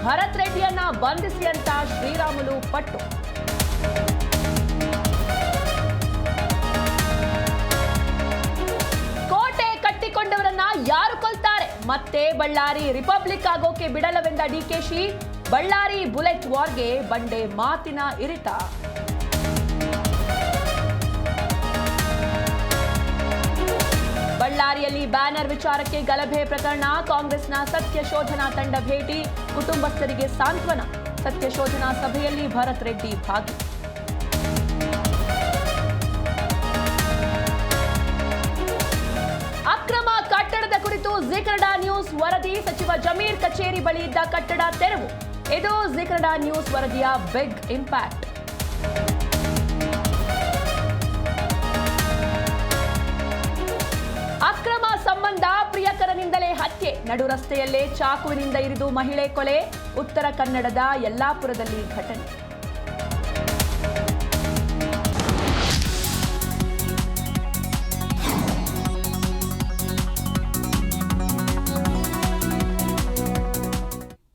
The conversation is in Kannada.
ಭರತ್ ರೆಡ್ಡಿಯನ್ನ ಬಂಧಿಸಿ ಅಂತ ಶ್ರೀರಾಮುಲು ಪಟ್ಟು. ಕೋಟೆ ಕಟ್ಟಿಕೊಂಡವರನ್ನ ಯಾರು ಕೊಲ್ತಾರೆ? ಮತ್ತೆ ಬಳ್ಳಾರಿ ರಿಪಬ್ಲಿಕ್ ಆಗೋಕೆ ಬಿಡಲವೆಂದ ಡಿಕೆಶಿ. ಬಳ್ಳಾರಿ ಬುಲೆಟ್ ವಾರ್ಗೆ ಬಂಡೆ ಮಾತಿನ ಇರಿತ. ಬಳ್ಳಾರಿಯಲ್ಲಿ ಬ್ಯಾನರ್ ವಿಚಾರಕ್ಕೆ ಗಲಭೆ ಪ್ರಕರಣ. ಕಾಂಗ್ರೆಸ್ನ ಸತ್ಯ ಶೋಧನಾ ತಂಡ ಭೇಟಿ, ಕುಟುಂಬಸ್ಥರಿಗೆ ಸಾಂತ್ವನ. ಸತ್ಯ ಶೋಧನಾ ಸಭೆಯಲ್ಲಿ ಭರತ್ ರೆಡ್ಡಿ ಭಾಗಿ. ಅಕ್ರಮ ಕಟ್ಟಡದ ಕುರಿತು ಜೀ ಕನ್ನಡ ನ್ಯೂಸ್ ವರದಿ. ಸಚಿವ ಜಮೀರ್ ಕಚೇರಿ ಬಳಿ ಇದ್ದ ಕಟ್ಟಡ ತೆರವು. ಇದು ಜೀ ಕನ್ನಡ ನ್ಯೂಸ್ ವರದಿಯ ಬಿಗ್ ಇಂಪ್ಯಾಕ್ಟ್. ಅಕ್ರಮ ಸಂಬಂಧ, ಪ್ರಿಯಕರನಿಂದಲೇ ಹತ್ಯೆ. ನಡು ರಸ್ತೆಯಲ್ಲೇ ಚಾಕುವಿನಿಂದ ಇರಿದು ಮಹಿಳೆ ಕೊಲೆ. ಉತ್ತರ ಕನ್ನಡದ ಯಲ್ಲಾಪುರದಲ್ಲಿ ಘಟನೆ.